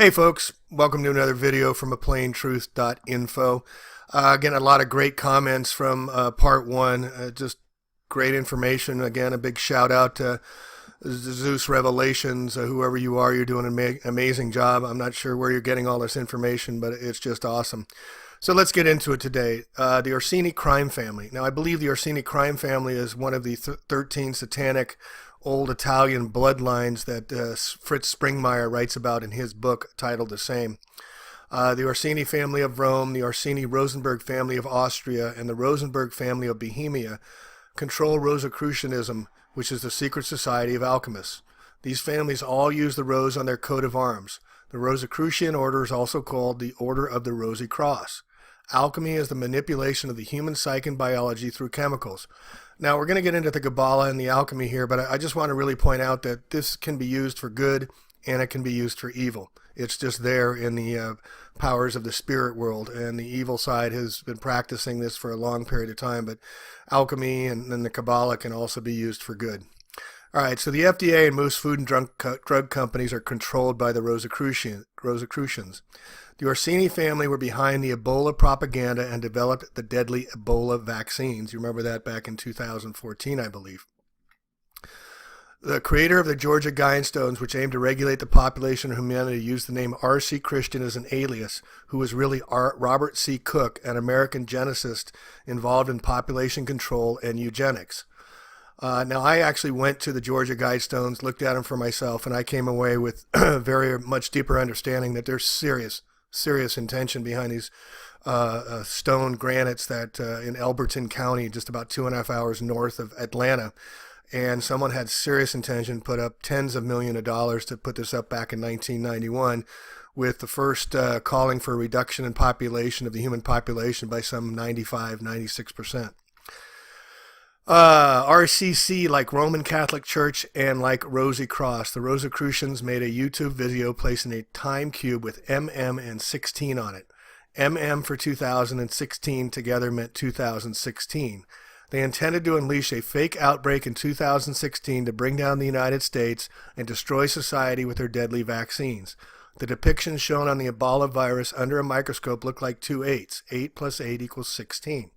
Hey folks, welcome to another video from aplaintruth.info. Again, a lot of great comments from part one, just great information. Again, a big shout out to Zeus Revelations, whoever you are, you're doing an amazing job. I'm not sure where you're getting all this information, but it's just awesome. So let's get into it today. The Orsini crime family. Now, I believe the Orsini crime family is one of the 13 satanic old Italian bloodlines that Fritz Springmeier writes about in his book titled the same. The Orsini family of Rome, the Orsini-Rosenberg family of Austria, and the Rosenberg family of Bohemia control Rosicrucianism, which is the secret society of alchemists. These families all use the rose on their coat of arms. The Rosicrucian order is also called the Order of the Rosy Cross. Alchemy is the manipulation of the human psyche and biology through chemicals. Now, we're going to get into the Kabbalah and the alchemy here, but I just want to really point out that this can be used for good and it can be used for evil. It's just there in the powers of the spirit world, and the evil side has been practicing this for a long period of time, but alchemy and then the Kabbalah can also be used for good. All right, so the FDA and most food and drug companies are controlled by the Rosicrucians. The Orsini family were behind the Ebola propaganda and developed the deadly Ebola vaccines. You remember that back in 2014, I believe. The creator of the Georgia Guidestones, which aimed to regulate the population of humanity, used the name R.C. Christian as an alias, who was really Robert C. Cook, an American geneticist involved in population control and eugenics. Now, I actually went to the Georgia Guidestones, looked at them for myself, and I came away with very much deeper understanding that there's serious intention behind these stone granites that in Elberton County, just about 2.5 hours north of Atlanta. And someone had serious intention, put up tens of millions of dollars to put this up back in 1991, with the first calling for a reduction in population of the human population by some 96%. RCC, like Roman Catholic Church and like Rosy Cross, the Rosicrucians made a YouTube video placing a time cube with MM and 16 on it. MM for 2016 together meant 2016. They intended to unleash a fake outbreak in 2016 to bring down the United States and destroy society with their deadly vaccines. The depictions shown on the Ebola virus under a microscope look like two 8s. 8 plus 8 equals 16.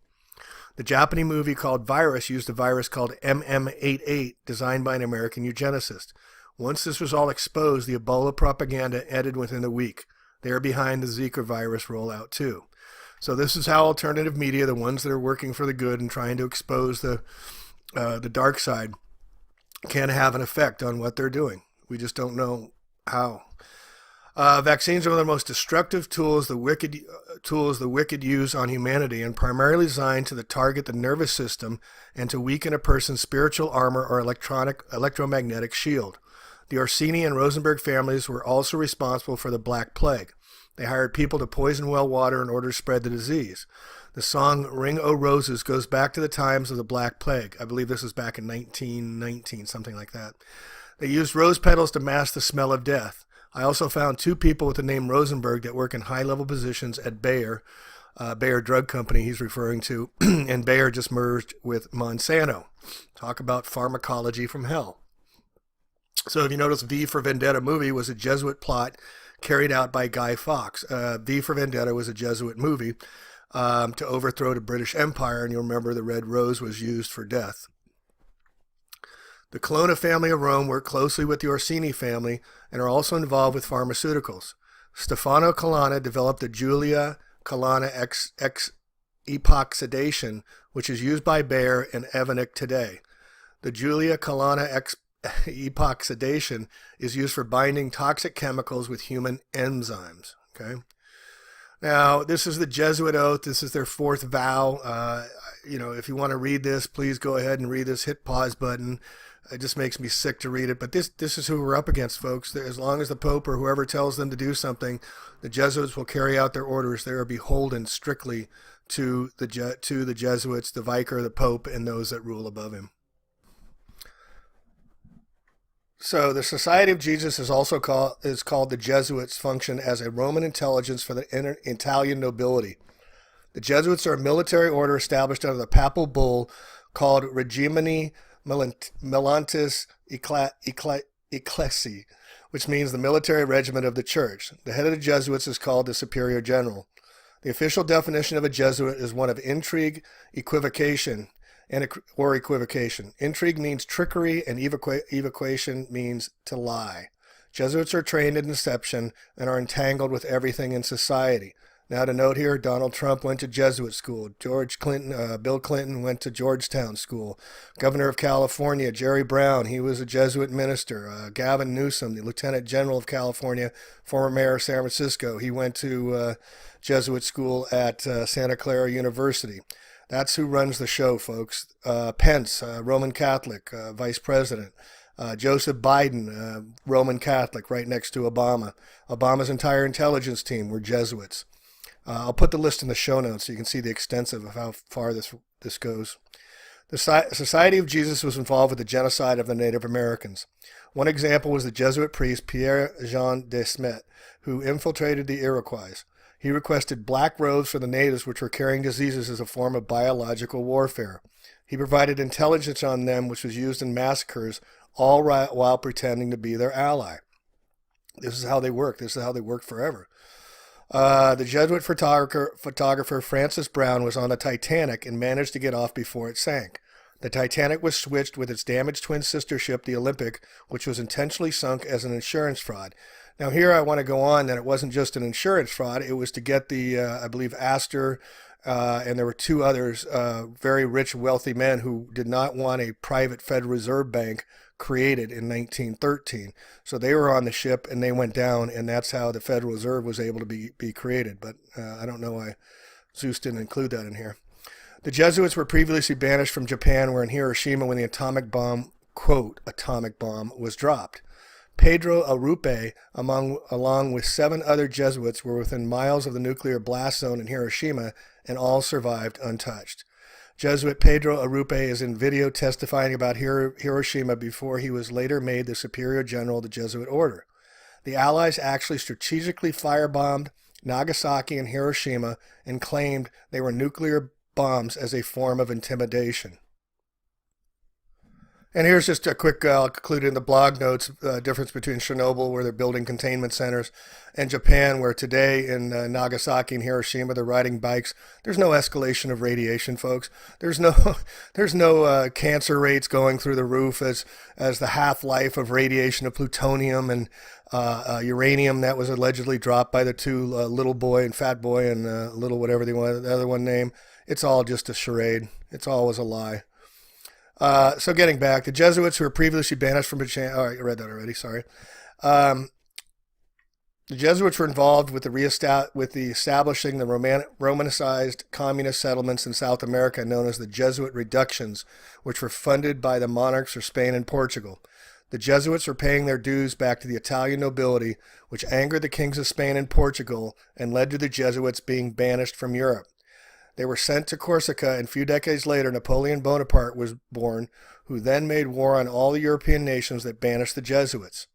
The Japanese movie called Virus used a virus called MM88 designed by an American eugenicist. Once this was all exposed, the Ebola propaganda ended within a week. They are behind the Zika virus rollout too. So this is how alternative media, the ones that are working for the good and trying to expose the dark side, can have an effect on what they're doing. We just don't know how. Vaccines are one of the most destructive tools the wicked use on humanity, and primarily designed to target the nervous system and to weaken a person's spiritual armor or electromagnetic shield. The Orsini and Rosenberg families were also responsible for the Black Plague. They hired people to poison well water in order to spread the disease. The song Ring O' Roses goes back to the times of the Black Plague. I believe this was back in 1919, something like that. They used rose petals to mask the smell of death. I also found two people with the name Rosenberg that work in high-level positions at Bayer, Bayer Drug Company he's referring to, and Bayer just merged with Monsanto. Talk about pharmacology from hell. So if you notice, V for Vendetta movie was a Jesuit plot carried out by Guy Fawkes. V for Vendetta was a Jesuit movie to overthrow the British Empire, and you'll remember the red rose was used for death. The Colonna family of Rome worked closely with the Orsini family and are also involved with pharmaceuticals. Stefano Colonna developed the Julia Colonna X epoxidation, which is used by Bayer and Evonik today. The Julia Colonna X epoxidation is used for binding toxic chemicals with human enzymes. Okay. Now, this is the Jesuit oath. This is their fourth vow. If you want to read this, please go ahead and read this. Hit pause button. It just makes me sick to read it. But this is who we're up against, folks. As long as the Pope or whoever tells them to do something, the Jesuits will carry out their orders. They are beholden strictly to the Jesuits, the Vicar, the Pope, and those that rule above him. So the Society of Jesus is also called the Jesuits, function as a Roman intelligence for the Italian nobility. The Jesuits are a military order established under the papal bull called Regimini Militis Ecclesiae, which means the military regiment of the church. The head of the Jesuits is called the superior general. The official definition of a Jesuit is one of intrigue, equivocation, or equivocation. Intrigue means trickery, and equivocation means to lie. Jesuits are trained in deception and are entangled with everything in society. Now to note here, Donald Trump went to Jesuit school. Bill Clinton went to Georgetown School. Governor of California, Jerry Brown, he was a Jesuit minister. Gavin Newsom, the Lieutenant General of California, former mayor of San Francisco, he went to Jesuit school at Santa Clara University. That's who runs the show, folks. Pence, Roman Catholic, Vice President. Joseph Biden, Roman Catholic, right next to Obama. Obama's entire intelligence team were Jesuits. I'll put the list in the show notes so you can see the extensive of how far this goes. The Society of Jesus was involved with the genocide of the Native Americans. One example was the Jesuit priest Pierre-Jean de Smet, who infiltrated the Iroquois. He requested black robes for the natives, which were carrying diseases as a form of biological warfare. He provided intelligence on them, which was used in massacres, all while pretending to be their ally. This is how they worked. This is how they worked forever. The Jesuit photographer Francis Brown was on the Titanic and managed to get off before it sank. The Titanic was switched with its damaged twin sister ship, the Olympic, which was intentionally sunk as an insurance fraud. Now here I want to go on that it wasn't just an insurance fraud. It was to get the, I believe, Astor, and there were two others, very rich, wealthy men who did not want a private Federal Reserve Bank created in 1913. So they were on the ship and they went down, and that's how the Federal Reserve was able to be created. But I don't know why Zeus didn't include that in here. The Jesuits were previously banished from Japan, were in Hiroshima when the atomic bomb, quote, atomic bomb, was dropped. Pedro Arrupe, along with 7 other Jesuits, were within miles of the nuclear blast zone in Hiroshima, and all survived untouched. Jesuit Pedro Arrupe is in video testifying about Hiroshima before he was later made the superior general of the Jesuit order. The Allies actually strategically firebombed Nagasaki and Hiroshima and claimed they were nuclear bombs as a form of intimidation. And here's just a quick, I'll conclude in the blog notes, difference between Chernobyl, where they're building containment centers, and Japan, where today in Nagasaki and Hiroshima, they're riding bikes. There's no escalation of radiation, folks. There's no cancer rates going through the roof as the half-life of radiation of plutonium and uranium that was allegedly dropped by the two, little boy and fat boy and little whatever they wanted, the other one name. It's all just a charade. It's always a lie. So getting back, the Jesuits who were previously banished from Japan. All right, I read that already. Sorry. The Jesuits were involved with the establishing the Romanicized communist settlements in South America known as the Jesuit reductions, which were funded by the monarchs of Spain and Portugal. The Jesuits were paying their dues back to the Italian nobility, which angered the kings of Spain and Portugal and led to the Jesuits being banished from Europe. They were sent to Corsica, and a few decades later, Napoleon Bonaparte was born, who then made war on all the European nations that banished the Jesuits.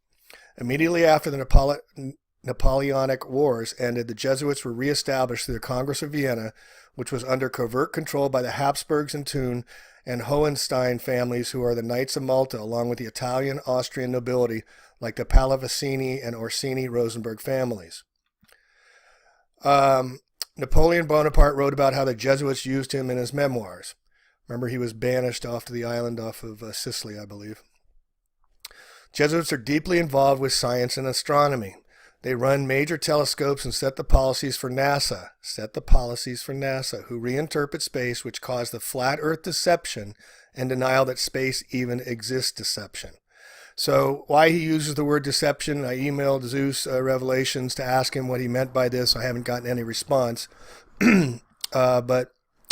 Immediately after the Napoleonic Wars ended, the Jesuits were reestablished through the Congress of Vienna, which was under covert control by the Habsburgs and Thun and Hohenstein families, who are the Knights of Malta, along with the Italian, Austrian nobility, like the Pallavicini and Orsini-Rosenberg families. Napoleon Bonaparte wrote about how the Jesuits used him in his memoirs. Remember, he was banished off to the island off of Sicily, I believe. Jesuits are deeply involved with science and astronomy. They run major telescopes and set the policies for NASA. Who reinterpret space, which caused the flat Earth deception and denial that space even exists deception. So why he uses the word deception, I emailed Zeus Revelations to ask him what he meant by this. I haven't gotten any response, but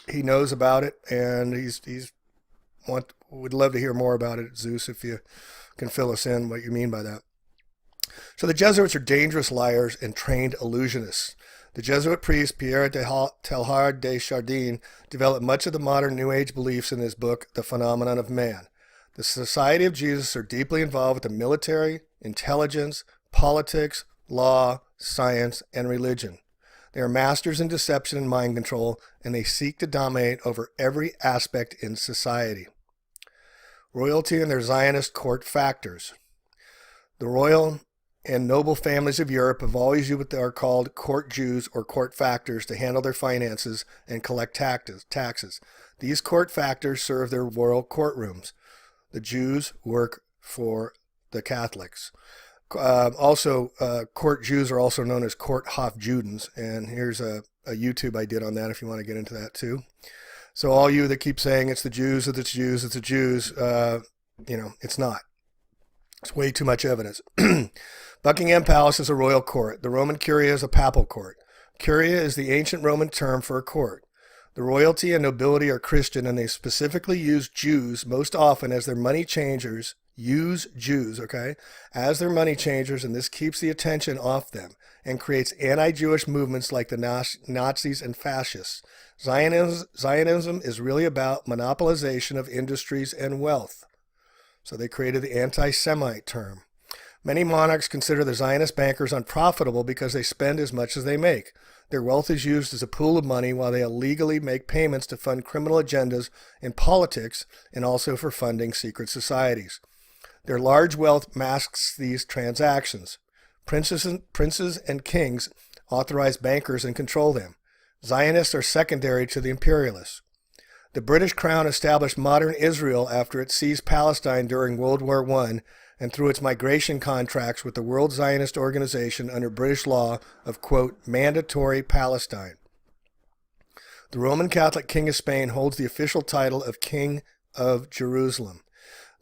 he knows about it, and would love to hear more about it, Zeus, if you can fill us in what you mean by that. So the Jesuits are dangerous liars and trained illusionists. The Jesuit priest Pierre Teilhard de Chardin developed much of the modern New Age beliefs in his book, The Phenomenon of Man. The Society of Jesus are deeply involved with the military, intelligence, politics, law, science, and religion. They are masters in deception and mind control, and they seek to dominate over every aspect in society. Royalty and their Zionist court factors. The royal and noble families of Europe have always used what are called court Jews or court factors to handle their finances and collect taxes. These court factors serve their royal courtrooms. The Jews work for the Catholics. Court Jews are also known as court Hofjudens, and here's a YouTube I did on that if you want to get into that too. So all you that keep saying it's the Jews, it's the Jews, it's the Jews, it's not. It's way too much evidence. Buckingham Palace is a royal court. The Roman Curia is a papal court. Curia is the ancient Roman term for a court. The royalty and nobility are Christian, and they specifically use Jews most often as their money changers. Use Jews, as their money changers, and this keeps the attention off them and creates anti-Jewish movements like the Nazis and fascists. Zionism is really about monopolization of industries and wealth. So they created the anti-Semite term. Many monarchs consider the Zionist bankers unprofitable because they spend as much as they make. Their wealth is used as a pool of money while they illegally make payments to fund criminal agendas in politics and also for funding secret societies. Their large wealth masks these transactions. Princes and kings authorize bankers and control them. Zionists are secondary to the imperialists. The British Crown established modern Israel after it seized Palestine during World War I and through its migration contracts with the World Zionist Organization under British law of, quote, mandatory Palestine. The Roman Catholic King of Spain holds the official title of King of Jerusalem.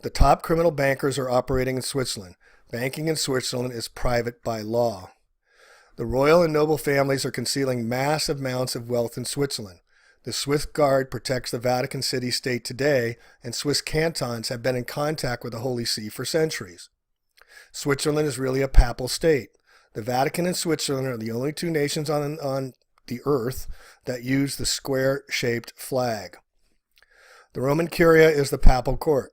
The top criminal bankers are operating in Switzerland. Banking in Switzerland is private by law. The royal and noble families are concealing massive amounts of wealth in Switzerland. The Swiss Guard protects the Vatican City state today, and Swiss cantons have been in contact with the Holy See for centuries. Switzerland is really a papal state. The Vatican and Switzerland are the only two nations on the earth that use the square-shaped flag. The Roman Curia is the papal court.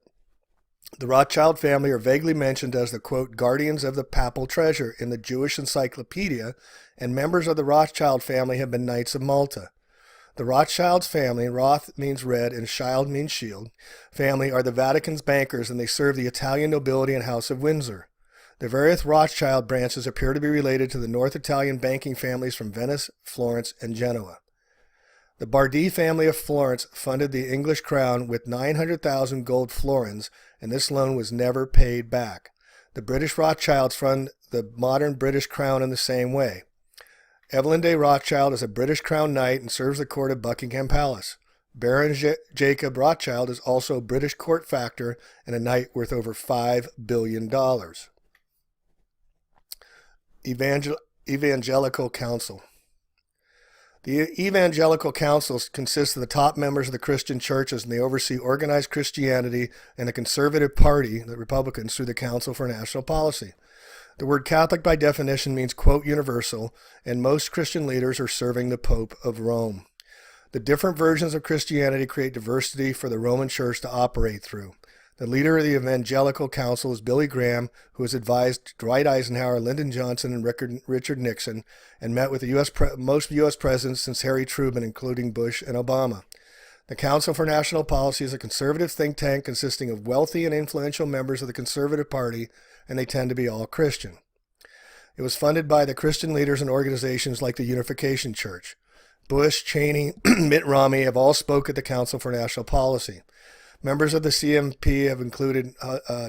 The Rothschild family are vaguely mentioned as the, quote, guardians of the papal treasure in the Jewish Encyclopedia, and members of the Rothschild family have been Knights of Malta. The Rothschilds family, Roth means red and Schild means shield, family are the Vatican's bankers, and they serve the Italian nobility and House of Windsor. The various Rothschild branches appear to be related to the North Italian banking families from Venice, Florence, and Genoa. The Bardi family of Florence funded the English crown with 900,000 gold florins, and this loan was never paid back. The British Rothschilds fund the modern British crown in the same way. Evelyn de Rothschild is a British Crown Knight and serves the court of Buckingham Palace. Baron Jacob Rothschild is also a British court factor and a knight worth over $5 billion. Evangelical Council. The Evangelical Council consists of the top members of the Christian churches, and they oversee organized Christianity and the Conservative Party, the Republicans, through the Council for National Policy. The word Catholic by definition means, quote, universal, and most Christian leaders are serving the Pope of Rome. The different versions of Christianity create diversity for the Roman Church to operate through. The leader of the Evangelical Council is Billy Graham, who has advised Dwight Eisenhower, Lyndon Johnson, and Richard Nixon, and met with the most U.S. presidents since Harry Truman, including Bush and Obama. The Council for National Policy is a conservative think tank consisting of wealthy and influential members of the Conservative Party, and they tend to be all Christian. It was funded by the Christian leaders and organizations like the Unification Church. Bush, Cheney, Mitt Romney have all spoke at the Council for National Policy. Members of the CNP have included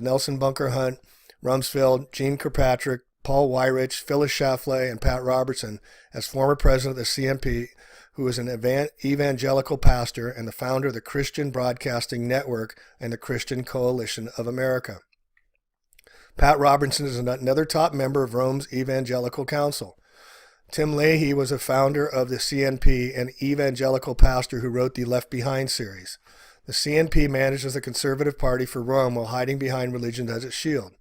Nelson Bunker Hunt, Rumsfeld, Gene Kirkpatrick, Paul Weyrich, Phyllis Schlafly, and Pat Robertson as former president of the CNP, who is an evangelical pastor and the founder of the Christian Broadcasting Network and the Christian Coalition of America. Pat Robertson is another top member of Rome's Evangelical Council. Tim Leahy was a founder of the CNP and evangelical pastor who wrote the Left Behind series. The CNP manages the Conservative Party for Rome while hiding behind religion as its shield.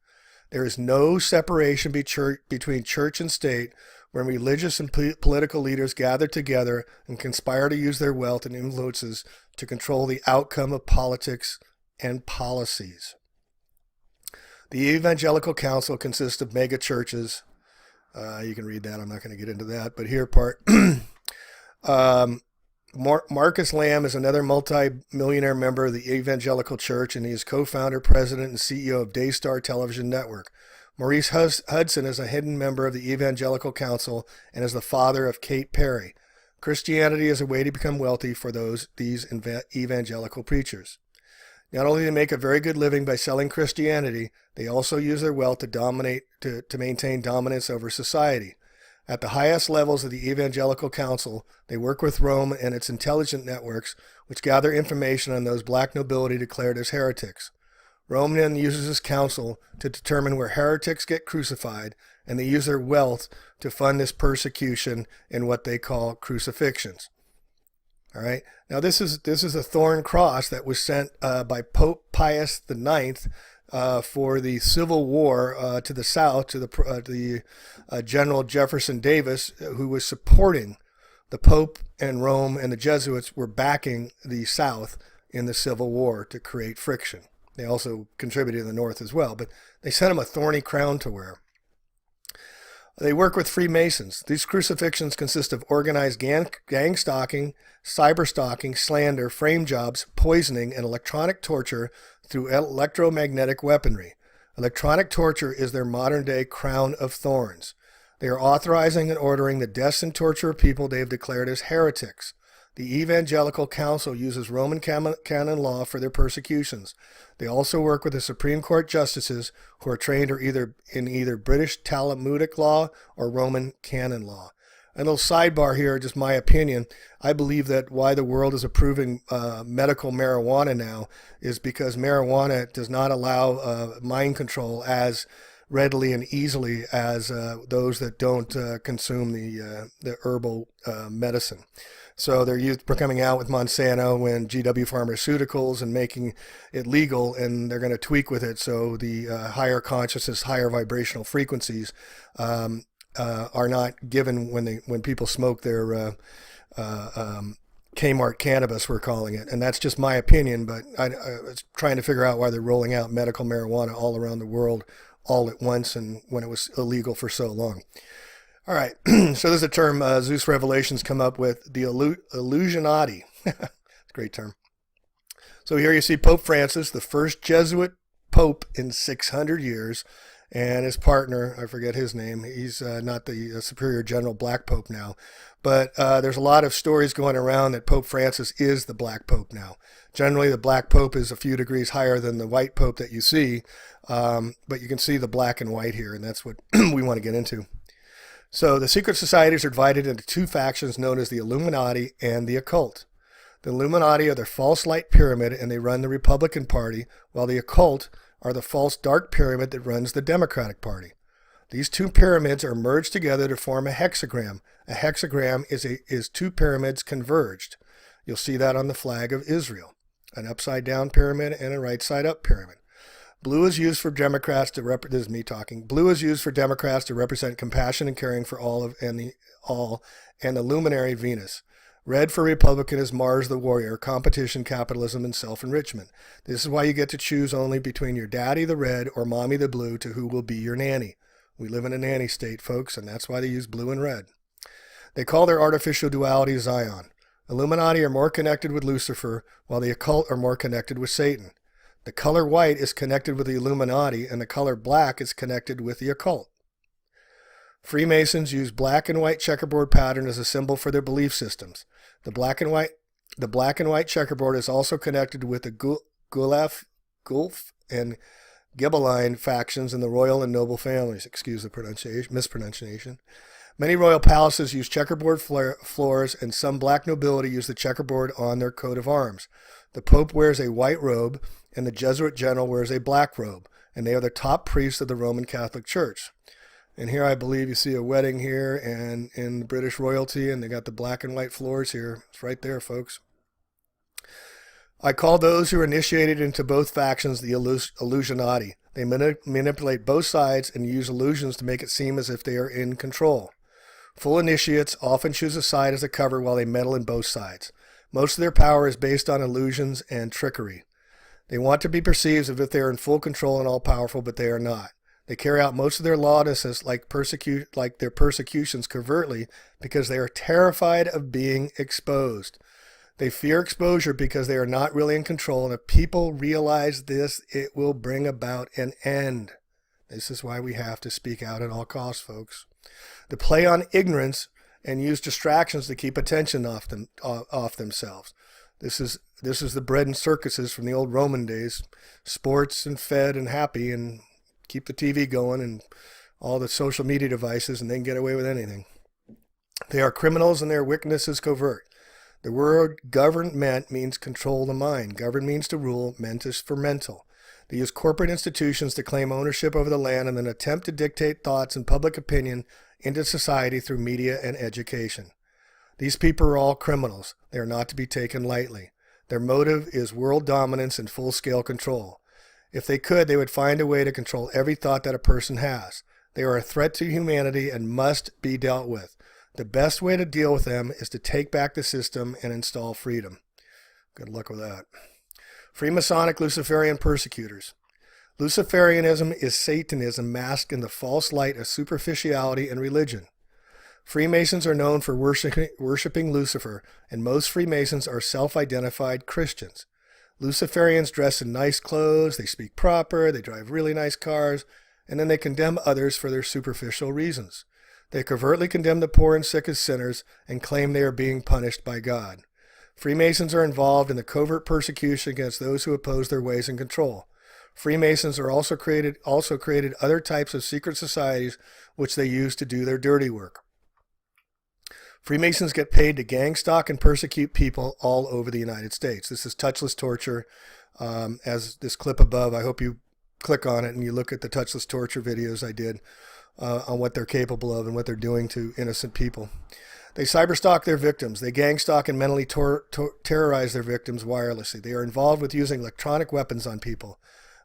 There is no separation between church and state when religious and political leaders gather together and conspire to use their wealth and influences to control the outcome of politics and policies. The Evangelical Council consists of mega churches. You can read that. I'm not going to get into that. But here part. Marcus Lamb is another multi-millionaire member of the Evangelical Church, and he is co-founder, president, and CEO of Daystar Television Network. Maurice Hudson is a hidden member of the Evangelical Council and is the father of Kate Perry. Christianity is a way to become wealthy for these evangelical preachers. Not only do they make a very good living by selling Christianity, they also use their wealth to maintain dominance over society. At the highest levels of the Evangelical Council, they work with Rome and its intelligence networks, which gather information on those black nobility declared as heretics. Rome then uses this council to determine where heretics get crucified, and they use their wealth to fund this persecution in what they call crucifixions. All right. Now this is a thorn cross that was sent by Pope Pius IX for the Civil War to the South, to the General Jefferson Davis, who was supporting the Pope, and Rome and the Jesuits were backing the South in the Civil War to create friction. They also contributed in the North as well, but they sent him a thorny crown to wear. They work with Freemasons. These crucifixions consist of organized gang stalking, cyber stalking, slander, frame jobs, poisoning, and electronic torture through electromagnetic weaponry. Electronic torture is their modern-day crown of thorns. They are authorizing and ordering the deaths and torture of people they have declared as heretics. The Evangelical Council uses Roman canon law for their persecutions. They also work with the Supreme Court justices who are trained in either British Talmudic law or Roman canon law. A little sidebar here, just my opinion. I believe that why the world is approving medical marijuana now is because marijuana does not allow mind control as readily and easily as those that don't consume the herbal medicine. So they're coming out with Monsanto and GW Pharmaceuticals and making it legal, and they're going to tweak with it so the higher consciousness, higher vibrational frequencies are not given when people smoke their Kmart cannabis, we're calling it. And that's just my opinion, but I was trying to figure out why they're rolling out medical marijuana all around the world all at once and when it was illegal for so long. All right, so there's a term Zeus Revelations come up with, the Illuminati. It's a great term. So here you see Pope Francis, the first Jesuit pope in 600 years, and his partner, I forget his name. He's not the Superior General Black Pope now. But there's a lot of stories going around that Pope Francis is the Black Pope now. Generally, the Black Pope is a few degrees higher than the white Pope that you see, but you can see the black and white here, and that's what we want to get into. So the secret societies are divided into two factions known as the Illuminati and the Occult. The Illuminati are the false light pyramid, and they run the Republican Party, while the Occult are the false dark pyramid that runs the Democratic Party. These two pyramids are merged together to form a hexagram. A hexagram is two pyramids converged. You'll see that on the flag of Israel, an upside down pyramid and a right side up pyramid. Blue is used for Democrats to this is me talking. Blue is used for Democrats to represent compassion and caring for all and the luminary Venus. Red for Republican is Mars the warrior, competition, capitalism, and self-enrichment. This is why you get to choose only between your daddy the red or mommy the blue to who will be your nanny. We live in a nanny state, folks, and that's why they use blue and red. They call their artificial duality Zion. Illuminati are more connected with Lucifer, while the Occult are more connected with Satan. The color white is connected with the Illuminati, and the color black is connected with the Occult. Freemasons use black and white checkerboard pattern as a symbol for their belief systems. The black and white checkerboard is also connected with the Gulf and Ghibelline factions in the royal and noble families. Excuse the mispronunciation. Many royal palaces use checkerboard floors, and some black nobility use the checkerboard on their coat of arms. The Pope wears a white robe, and the Jesuit general wears a black robe, and they are the top priests of the Roman Catholic Church. And here I believe you see a wedding here and in the British royalty, and they got the black and white floors here. It's right there, folks. I call those who are initiated into both factions the Illuminati. They manipulate both sides and use illusions to make it seem as if they are in control. Full initiates often choose a side as a cover while they meddle in both sides. Most of their power is based on illusions and trickery. They want to be perceived as if they are in full control and all-powerful, but they are not. They carry out most of their lawlessness like their persecutions covertly because they are terrified of being exposed. They fear exposure because they are not really in control, and if people realize this, it will bring about an end. This is why we have to speak out at all costs, folks. They play on ignorance and use distractions to keep attention off themselves. This is the bread and circuses from the old Roman days. Sports and fed and happy and keep the TV going and all the social media devices, and they can get away with anything. They are criminals and their wickedness is covert. The word government means control the mind. Govern means to rule. Ment is for mental. They use corporate institutions to claim ownership over the land and then attempt to dictate thoughts and public opinion into society through media and education. These people are all criminals. They are not to be taken lightly. Their motive is world dominance and full-scale control. If they could, they would find a way to control every thought that a person has. They are a threat to humanity and must be dealt with. The best way to deal with them is to take back the system and install freedom. Good luck with that. Freemasonic Luciferian persecutors. Luciferianism is Satanism masked in the false light of superficiality and religion. Freemasons are known for worshiping Lucifer, and most Freemasons are self-identified Christians. Luciferians dress in nice clothes, they speak proper, they drive really nice cars, and then they condemn others for their superficial reasons. They covertly condemn the poor and sick as sinners and claim they are being punished by God. Freemasons are involved in the covert persecution against those who oppose their ways and control. Freemasons are also created other types of secret societies which they use to do their dirty work. Freemasons get paid to gang stalk and persecute people all over the United States. This is touchless torture, as this clip above. I hope you click on it and you look at the touchless torture videos I did on what they're capable of and what they're doing to innocent people. They cyberstalk their victims. They gang stalk and mentally terrorize their victims wirelessly. They are involved with using electronic weapons on people.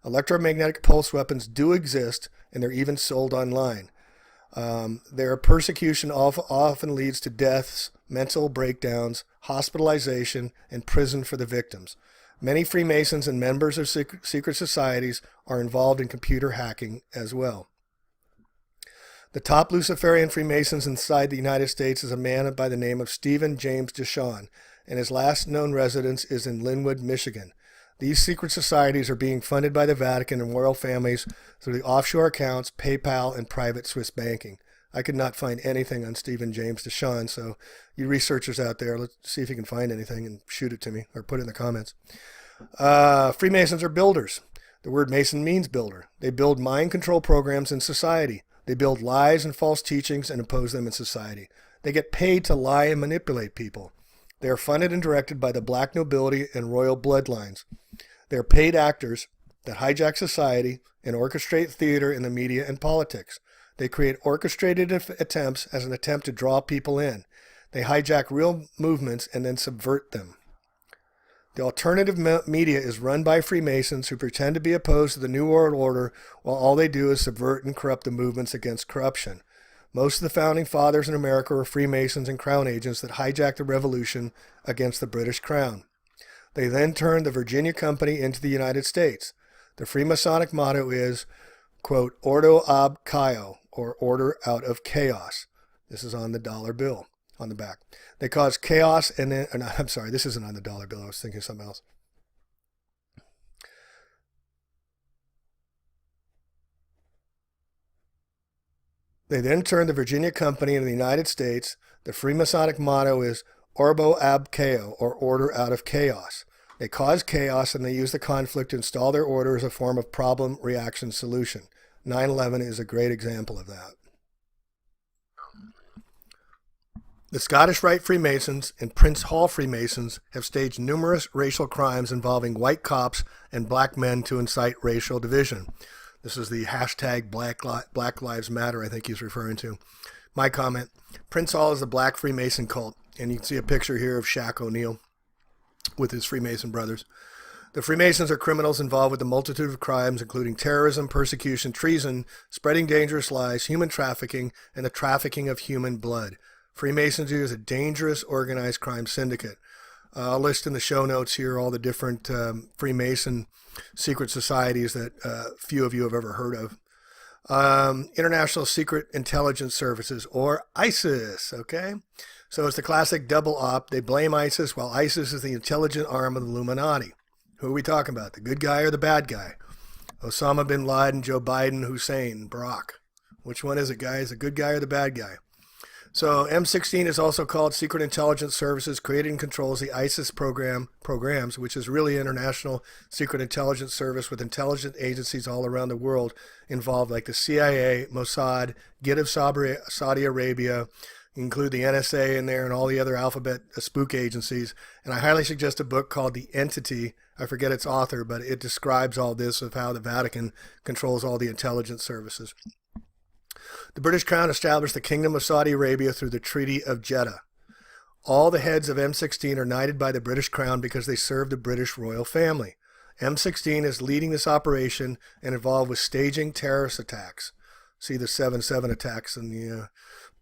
Electromagnetic pulse weapons do exist, and they're even sold online. Their persecution often leads to deaths, mental breakdowns, hospitalization, and prison for the victims. Many Freemasons and members of secret societies are involved in computer hacking as well. The top Luciferian Freemasons inside the United States is a man by the name of Stephen James DeShawn, and his last known residence is in Linwood, Michigan. These secret societies are being funded by the Vatican and royal families through the offshore accounts, PayPal, and private Swiss banking. I could not find anything on Stephen James DeShawn, so you researchers out there, let's see if you can find anything and shoot it to me or put it in the comments. Freemasons are builders. The word Mason means builder. They build mind control programs in society. They build lies and false teachings and impose them in society. They get paid to lie and manipulate people. They are funded and directed by the black nobility and royal bloodlines. They are paid actors that hijack society and orchestrate theater in the media and politics. They create orchestrated attempts as an attempt to draw people in. They hijack real movements and then subvert them. The alternative media is run by Freemasons who pretend to be opposed to the New World Order while all they do is subvert and corrupt the movements against corruption. Most of the founding fathers in America were Freemasons and Crown agents that hijacked the revolution against the British Crown. They then turned the Virginia Company into the United States. The Freemasonic motto is, quote, Ordo ab Chaos, or order out of chaos. This is on the dollar bill on the back. They cause chaos and then, no, I'm sorry, this isn't on the dollar bill. I was thinking of something else. They then turned the Virginia Company into the United States. The Freemasonic motto is Ordo ab Chaos, or order out of chaos. They cause chaos and they use the conflict to install their order as a form of problem, reaction, solution. 9/11 is a great example of that. The Scottish Rite Freemasons and Prince Hall Freemasons have staged numerous racial crimes involving white cops and black men to incite racial division. This is the hashtag Black Lives Matter I think he's referring to. My comment, Prince Hall is the black Freemason cult, and you can see a picture here of Shaq O'Neal with his Freemason brothers. The Freemasons are criminals involved with a multitude of crimes, including terrorism, persecution, treason, spreading dangerous lies, human trafficking, and the trafficking of human blood. Freemasonry is a dangerous organized crime syndicate. I'll list in the show notes here all the different Freemason secret societies that few of you have ever heard of. International Secret Intelligence Services, or ISIS, okay? So it's the classic double op. They blame ISIS, while ISIS is the intelligent arm of the Illuminati. Who are we talking about, the good guy or the bad guy? Osama bin Laden, Joe Biden, Hussein, Barack. Which one is it, guys? The good guy or the bad guy? So M16 is also called Secret Intelligence Services, created and controls the ISIS programs, which is really international secret intelligence service with intelligence agencies all around the world involved, like the CIA, Mossad, GIT of Saudi Arabia, include the NSA in there and all the other alphabet spook agencies. And I highly suggest a book called The Entity. I forget its author, but it describes all this of how the Vatican controls all the intelligence services. The British Crown established the Kingdom of Saudi Arabia through the Treaty of Jeddah. All the heads of M16 are knighted by the British Crown because they serve the British royal family. M16 is leading this operation and involved with staging terrorist attacks. See the 7/7 attacks in the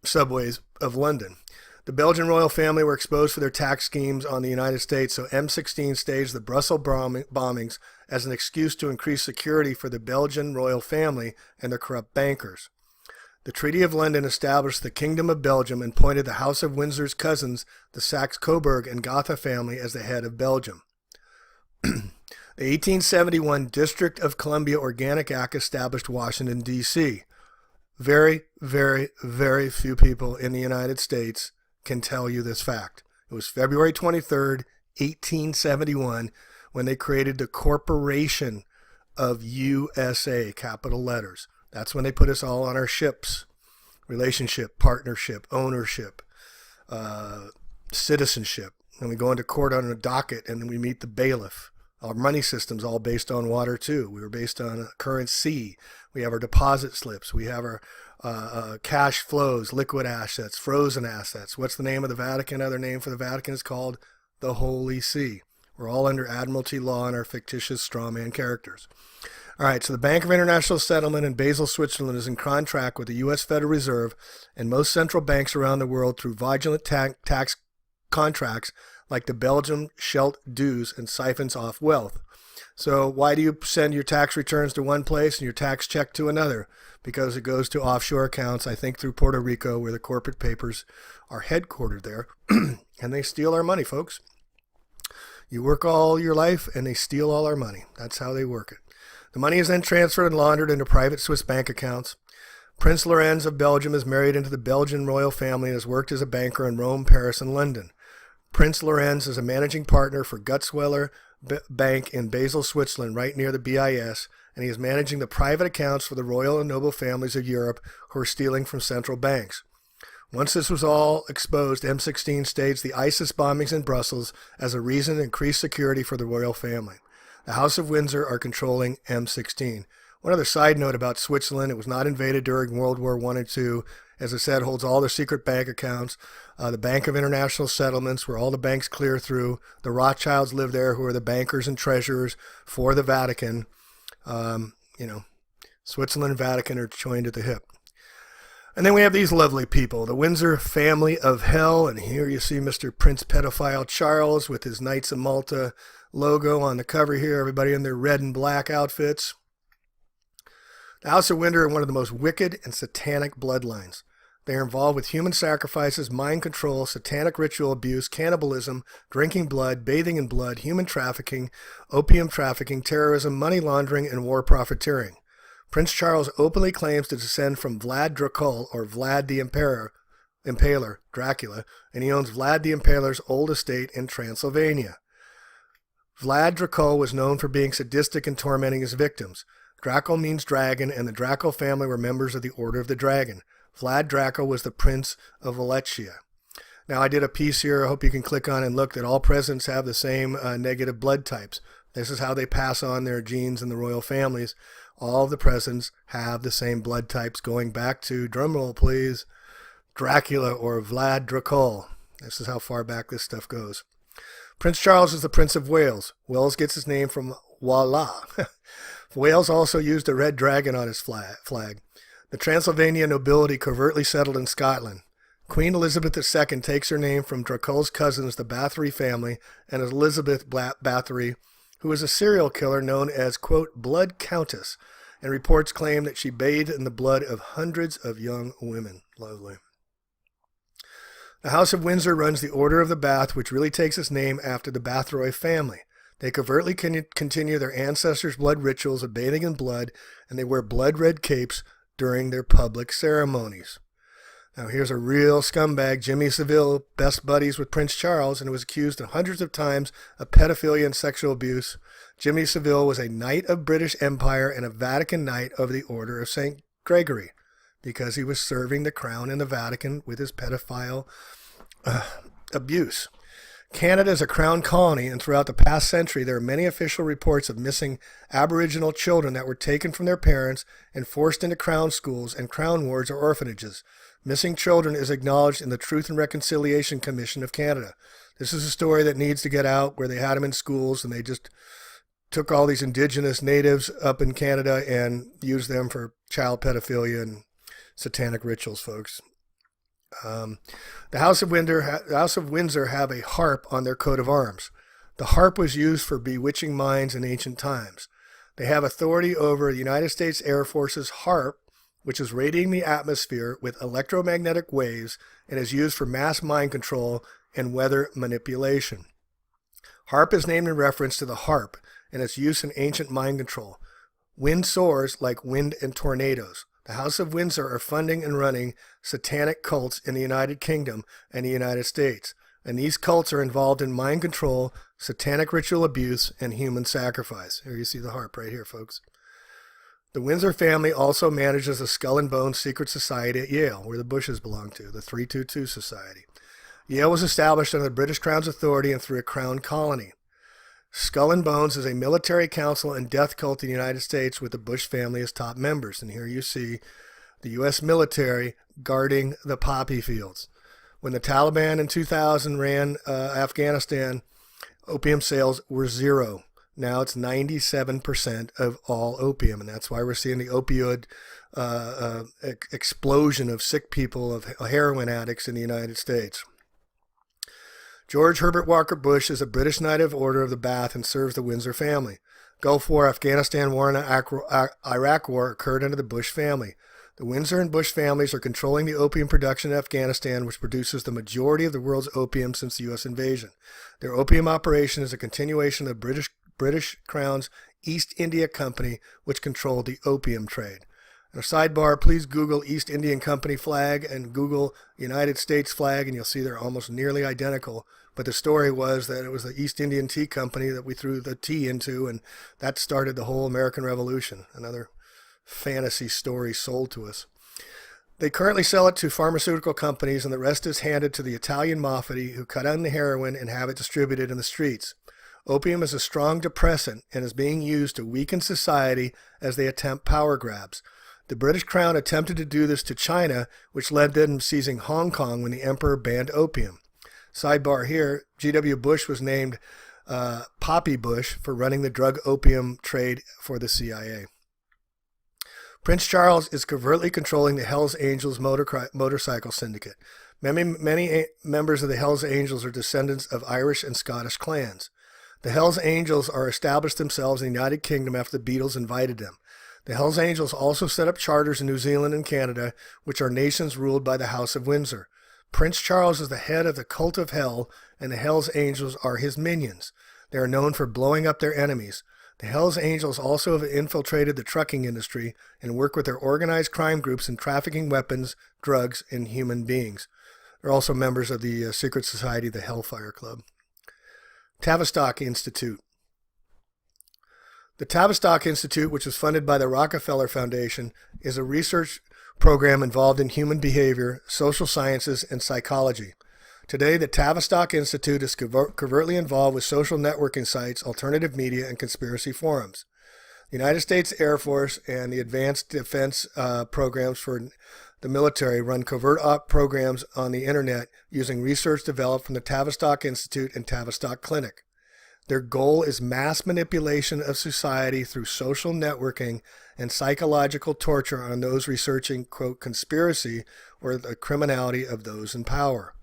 subways of London. The Belgian royal family were exposed for their tax schemes on the United States, so M16 staged the Brussels bombings as an excuse to increase security for the Belgian royal family and their corrupt bankers. The Treaty of London established the Kingdom of Belgium and appointed the House of Windsor's cousins, the Saxe-Coburg and Gotha family, as the head of Belgium. The 1871 District of Columbia Organic Act established Washington, D.C. Very, very, very few people in the United States can tell you this fact. It was February 23rd, 1871, when they created the Corporation of USA, capital letters. That's when they put us all on our ships. Relationship, partnership, ownership, citizenship. And we go into court on a docket and then we meet the bailiff. Our money system's all based on water too. We were based on currency. We have our deposit slips. We have our cash flows, liquid assets, frozen assets. What's the name of the Vatican? Other name for the Vatican is called the Holy See. We're all under Admiralty law and our fictitious strawman characters. All right, so the Bank of International Settlement in Basel, Switzerland is in contract with the U.S. Federal Reserve and most central banks around the world through fraudulent tax contracts like the Belgium Scheldt dues and siphons off wealth. So why do you send your tax returns to one place and your tax check to another? Because it goes to offshore accounts, I think through Puerto Rico, where the corporate papers are headquartered there, and they steal our money, folks. You work all your life and they steal all our money. That's how they work it. The money is then transferred and laundered into private Swiss bank accounts. Prince Lorenz of Belgium is married into the Belgian royal family and has worked as a banker in Rome, Paris, and London. Prince Lorenz is a managing partner for Gutzweiler Bank in Basel, Switzerland, right near the BIS, and he is managing the private accounts for the royal and noble families of Europe who are stealing from central banks. Once this was all exposed, M16 staged the ISIS bombings in Brussels as a reason to increase security for the royal family. The House of Windsor are controlling M16. One other side note about Switzerland, it was not invaded during World War I and II. As I said, holds all their secret bank accounts. The Bank of International Settlements, where all the banks clear through. The Rothschilds live there, who are the bankers and treasurers for the Vatican. Switzerland and Vatican are joined at the hip. And then we have these lovely people, the Windsor family of hell. And here you see Mr. Prince Pedophile Charles with his Knights of Malta logo on the cover here. Everybody in their red and black outfits. The House of Windsor are one of the most wicked and satanic bloodlines. They are involved with human sacrifices, mind control, satanic ritual abuse, cannibalism, drinking blood, bathing in blood, human trafficking, opium trafficking, terrorism, money laundering, and war profiteering. Prince Charles openly claims to descend from Vlad Dracul, or Vlad the Impaler, Dracula, and he owns Vlad the Impaler's old estate in Transylvania. Vlad Dracul was known for being sadistic and tormenting his victims. Dracul means dragon, and the Dracul family were members of the Order of the Dragon. Vlad Dracul was the Prince of Wallachia. Now, I did a piece here, I hope you can click on and look, that all presidents have the same negative blood types. This is how they pass on their genes in the royal families. All of the presidents have the same blood types, going back to, drumroll please, Dracula or Vlad Dracul. This is how far back this stuff goes. Prince Charles is the Prince of Wales. Wales gets his name from Voila. Wales also used a red dragon on his flag. The Transylvania nobility covertly settled in Scotland. Queen Elizabeth II takes her name from Dracul's cousins, the Bathory family, and Elizabeth Bathory, who is a serial killer known as, quote, Blood Countess, and reports claim that she bathed in the blood of hundreds of young women. Lovely. The House of Windsor runs the Order of the Bath, which really takes its name after the Bathory family. They covertly continue their ancestors' blood rituals of bathing in blood, and they wear blood-red capes during their public ceremonies. Now here's a real scumbag, Jimmy Savile, best buddies with Prince Charles, and was accused of hundreds of times of pedophilia and sexual abuse. Jimmy Savile was a Knight of British Empire and a Vatican Knight of the Order of St. Gregory, because he was serving the crown in the Vatican with his pedophile abuse. Canada is a crown colony, and throughout the past century there are many official reports of missing Aboriginal children that were taken from their parents and forced into crown schools and crown wards or orphanages. Missing children is acknowledged in the Truth and Reconciliation Commission of Canada. This is a story that needs to get out, where they had them in schools and they just took all these indigenous natives up in Canada and used them for child pedophilia and satanic rituals, folks. The House of Windsor have a harp on their coat of arms. The harp was used for bewitching minds in ancient times. They have authority over the United States Air Force's HARP, which is radiating the atmosphere with electromagnetic waves and is used for mass mind control and weather manipulation. HARP is named in reference to the harp and its use in ancient mind control. Wind soars like wind and tornadoes. The House of Windsor are funding and running satanic cults in the United Kingdom and the United States, and these cults are involved in mind control, satanic ritual abuse, and human sacrifice. Here you see the harp right here, folks. The Windsor family also manages the Skull and Bones secret society at Yale, where the Bushes belong to, the 322 Society. Yale was established under the British Crown's authority and through a crown colony. Skull and Bones is a military council and death cult in the United States with the Bush family as top members. And here you see the U.S. military guarding the poppy fields. When the Taliban in 2000 ran Afghanistan, opium sales were zero. Now it's 97% of all opium, and that's why we're seeing the opioid explosion of sick people, of heroin addicts in the United States. George Herbert Walker Bush is a British Knight of Order of the Bath and serves the Windsor family. Gulf War, Afghanistan War, and Iraq War occurred under the Bush family. The Windsor and Bush families are controlling the opium production in Afghanistan, which produces the majority of the world's opium since the U.S. invasion. Their opium operation is a continuation of the British Crown's East India Company, which controlled the opium trade. And a sidebar, please Google East Indian Company flag and Google United States flag, and you'll see they're almost nearly identical. But the story was that it was the East Indian Tea Company that we threw the tea into, and that started the whole American Revolution. Another fantasy story sold to us. They currently sell it to pharmaceutical companies, and the rest is handed to the Italian mafia, who cut on the heroin and have it distributed in the streets. Opium is a strong depressant and is being used to weaken society as they attempt power grabs. The British Crown attempted to do this to China, which led to them seizing Hong Kong when the emperor banned opium. Sidebar here, G.W. Bush was named Poppy Bush for running the drug opium trade for the CIA. Prince Charles is covertly controlling the Hells Angels motorcycle syndicate. Many members of the Hells Angels are descendants of Irish and Scottish clans. The Hells Angels are established themselves in the United Kingdom after the Beatles invited them. The Hells Angels also set up charters in New Zealand and Canada, which are nations ruled by the House of Windsor. Prince Charles is the head of the Cult of Hell, and the Hells Angels are his minions. They are known for blowing up their enemies. The Hells Angels also have infiltrated the trucking industry and work with their organized crime groups in trafficking weapons, drugs, and human beings. They're also members of the secret society, the Hellfire Club. Tavistock Institute. The Tavistock Institute, which is funded by the Rockefeller Foundation, is a research program involved in human behavior, social sciences, and psychology. Today, the Tavistock Institute is covertly involved with social networking sites, alternative media, and conspiracy forums. The United States Air Force and the Advanced Defense programs for the military run covert op programs on the internet using research developed from the Tavistock Institute and Tavistock Clinic. Their goal is mass manipulation of society through social networking and psychological torture on those researching, quote, conspiracy or the criminality of those in power.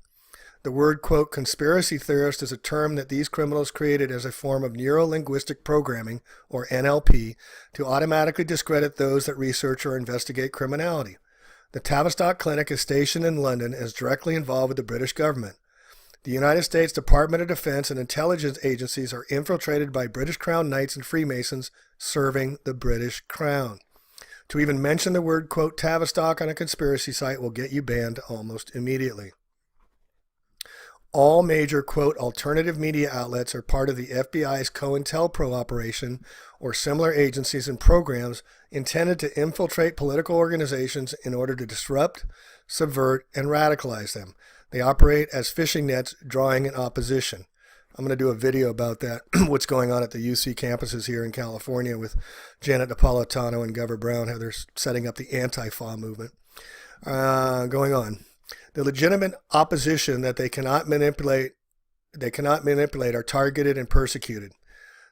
The word, quote, conspiracy theorist is a term that these criminals created as a form of neuro-linguistic programming, or NLP, to automatically discredit those that research or investigate criminality. The Tavistock Clinic is stationed in London and is directly involved with the British government. The United States Department of Defense and intelligence agencies are infiltrated by British Crown Knights and Freemasons serving the British Crown. To even mention the word, quote, Tavistock on a conspiracy site will get you banned almost immediately. All major, quote, alternative media outlets are part of the FBI's COINTELPRO operation or similar agencies and programs intended to infiltrate political organizations in order to disrupt, subvert, and radicalize them. They operate as fishing nets, drawing in opposition. I'm going to do a video about that, what's going on at the UC campuses here in California with Janet Napolitano and Governor Brown, how they're setting up the anti-FA movement. Going on. The legitimate opposition that they cannot manipulate are targeted and persecuted.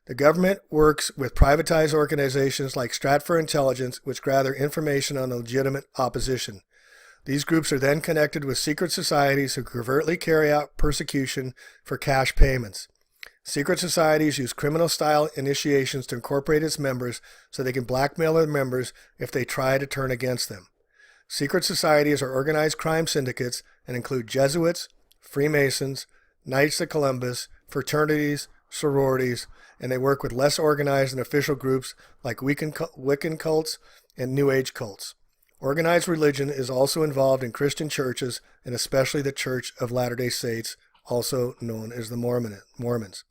The government works with privatized organizations like Stratfor Intelligence, which gather information on the legitimate opposition. These groups are then connected with secret societies who covertly carry out persecution for cash payments. Secret societies use criminal-style initiations to incorporate its members so they can blackmail their members if they try to turn against them. Secret societies are organized crime syndicates and include Jesuits, Freemasons, Knights of Columbus, fraternities, sororities, and they work with less organized and official groups like Wiccan cults and New Age cults. Organized religion is also involved in Christian churches, and especially the Church of Latter-day Saints, also known as the Mormons.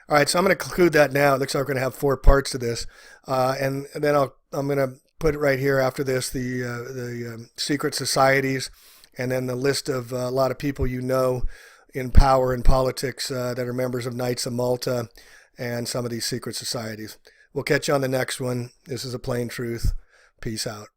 All right, so I'm going to conclude that now. It looks like we're going to have 4 parts to this, and then I'm going to put it right here after this, the secret societies, and then the list of a lot of people you know in power and politics that are members of Knights of Malta and some of these secret societies. We'll catch you on the next one. This is A Plain Truth. Peace out.